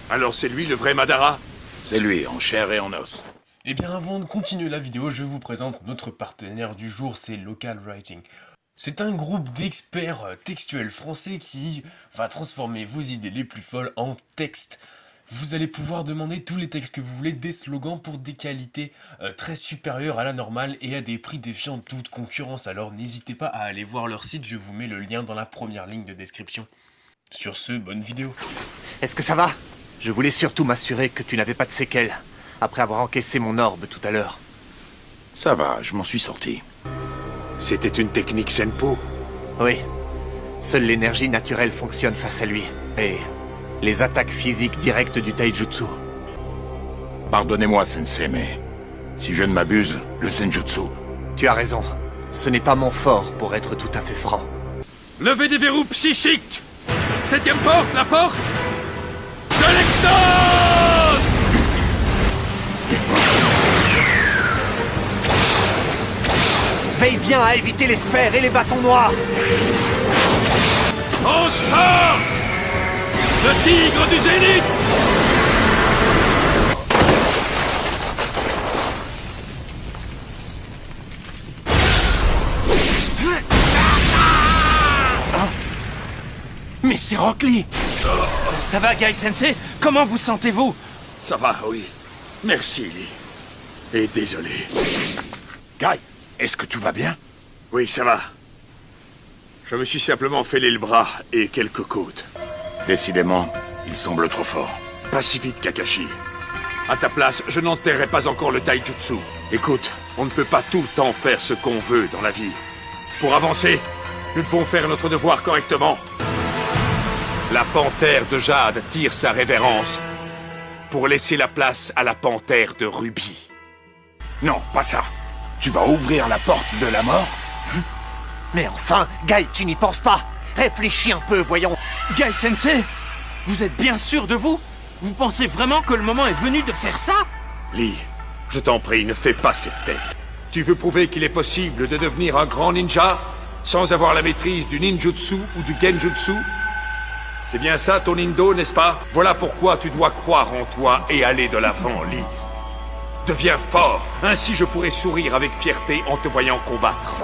Alors c'est lui le vrai Madara? C'est lui, en chair et en os. Et bien avant de continuer la vidéo, je vous présente notre partenaire du jour, c'est Local Writing. C'est un groupe d'experts textuels français qui va transformer vos idées les plus folles en texte. Vous allez pouvoir demander tous les textes que vous voulez, des slogans pour des qualités très supérieures à la normale et à des prix défiant toute concurrence. Alors n'hésitez pas à aller voir leur site, je vous mets le lien dans la première ligne de description. Sur ce, bonne vidéo. Est-ce que ça va? Je voulais surtout m'assurer que tu n'avais pas de séquelles, après avoir encaissé mon orbe tout à l'heure. Ça va, je m'en suis sorti. C'était une technique Senpo? Oui. Seule l'énergie naturelle fonctionne face à lui. Et les attaques physiques directes du taijutsu. Pardonnez-moi, Sensei, mais si je ne m'abuse, le senjutsu... Tu as raison. Ce n'est pas mon fort, pour être tout à fait franc. Levez des verrous psychiques! 7ème porte, la porte de l'extase! Veille bien à éviter les sphères et les bâtons noirs! On sort! Le tigre du zénith! Mais c'est Rock Lee! Ça va, Guy Sensei? Comment vous sentez-vous? Ça va, oui. Merci, Lee. Et désolé. Guy, est-ce que tout va bien? Oui, ça va. Je me suis simplement fêlé le bras et quelques côtes. Décidément, il semble trop fort. Pas si vite, Kakashi. À ta place, je n'enterrerai pas encore le taijutsu. Écoute, on ne peut pas tout le temps faire ce qu'on veut dans la vie. Pour avancer, nous devons faire notre devoir correctement. La panthère de jade tire sa révérence pour laisser la place à la panthère de rubis. Non, pas ça. Tu vas ouvrir la porte de la mort? Mais enfin, Guy, tu n'y penses pas! Réfléchis un peu, voyons! Guy Sensei, vous êtes bien sûr de vous? Vous pensez vraiment que le moment est venu de faire ça? Lee, je t'en prie, ne fais pas cette tête. Tu veux prouver qu'il est possible de devenir un grand ninja sans avoir la maîtrise du ninjutsu ou du genjutsu? C'est bien ça ton indo, n'est-ce pas? Voilà pourquoi tu dois croire en toi et aller de l'avant, Lee. Deviens fort, ainsi je pourrai sourire avec fierté en te voyant combattre.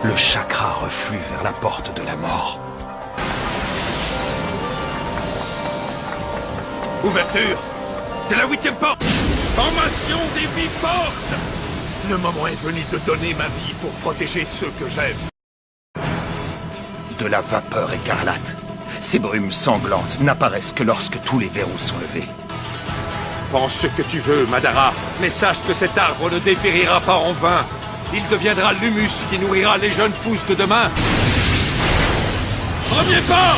Le chakra reflue vers la porte de la mort. Ouverture de la 8ème porte. Formation des 8 portes. Le moment est venu de donner ma vie pour protéger ceux que j'aime. De la vapeur écarlate. Ces brumes sanglantes n'apparaissent que lorsque tous les verrous sont levés. Pense ce que tu veux, Madara, mais sache que cet arbre ne dépérira pas en vain. Il deviendra l'humus qui nourrira les jeunes pousses de demain. Premier pas!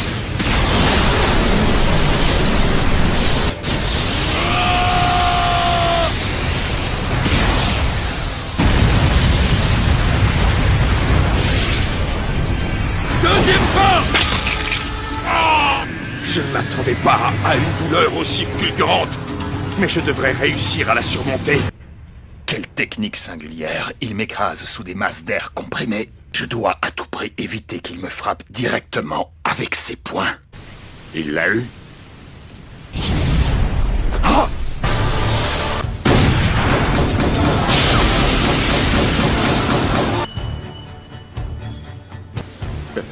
Deuxième pas! Je ne m'attendais pas à une douleur aussi fulgurante, mais je devrais réussir à la surmonter. Quelle technique singulière. Il m'écrase sous des masses d'air comprimées. Je dois à tout prix éviter qu'il me frappe directement avec ses poings. Il l'a eu? Ah!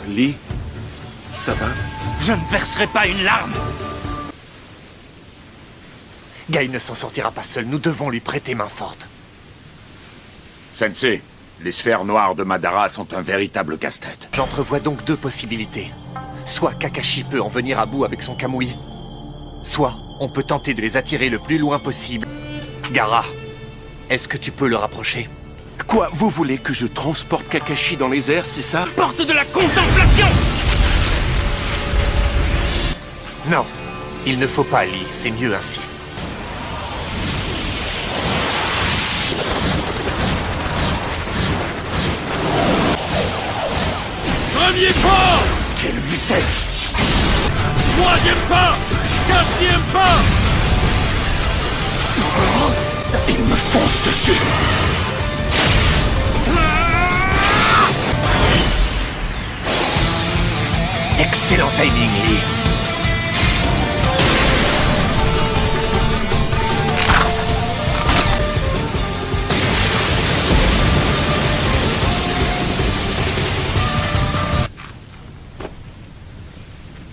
Lee? Ça va? Je ne verserai pas une larme! Guy ne s'en sortira pas seul, nous devons lui prêter main forte. Sensei, les sphères noires de Madara sont un véritable casse-tête. J'entrevois donc deux possibilités. Soit Kakashi peut en venir à bout avec son Kamui, soit on peut tenter de les attirer le plus loin possible. Gaara, est-ce que tu peux le rapprocher? Quoi, vous voulez que je transporte Kakashi dans les airs, c'est ça? Porte de la contemplation! Non, il ne faut pas, Lee, c'est mieux ainsi. Premier pas! Quelle vitesse! Troisième pas! Quatrième pas! Il me fonce dessus! Excellent timing, Lee.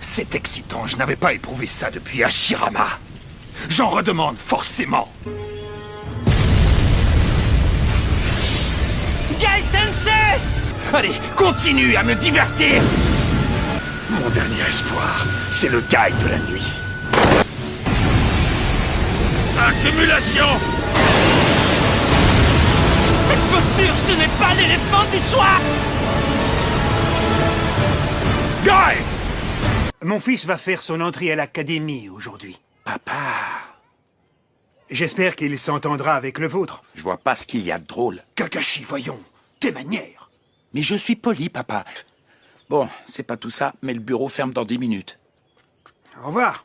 C'est excitant, je n'avais pas éprouvé ça depuis Hashirama. J'en redemande forcément. Guy Sensei! Allez, continue à me divertir. Mon dernier espoir, c'est le guide de la nuit. Accumulation. Cette posture, ce n'est pas l'éléphant du soir! Guy! Mon fils va faire son entrée à l'académie aujourd'hui. Papa, J'espère qu'il s'entendra avec le vôtre. je vois pas ce qu'il y a de drôle. Kakashi, voyons, tes manières. Mais je suis poli, papa. Bon, c'est pas tout ça, mais le bureau ferme dans 10 minutes. Au revoir.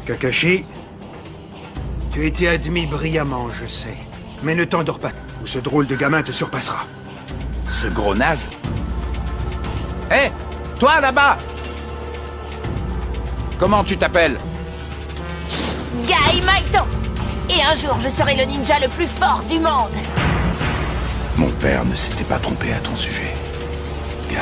Kakashi, tu as été admis brillamment, je sais. Mais ne t'endors pas, ou ce drôle de gamin te surpassera. Ce gros naze. Hé, toi là-bas! Comment tu t'appelles? Gai Maito. Et un jour, je serai le ninja le plus fort du monde. Mon père ne s'était pas trompé à ton sujet. Guy.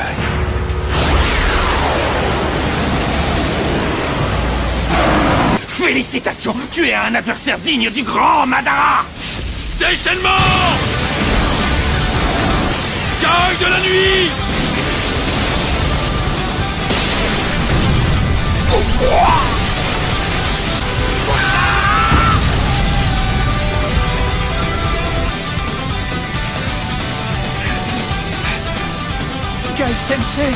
Félicitations, tu es un adversaire digne du grand Madara. Déchaînement. Guy de la nuit. Guy Sensei!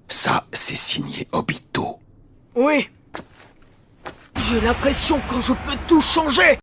Ça, c'est signé Obito. Oui! J'ai l'impression que je peux tout changer!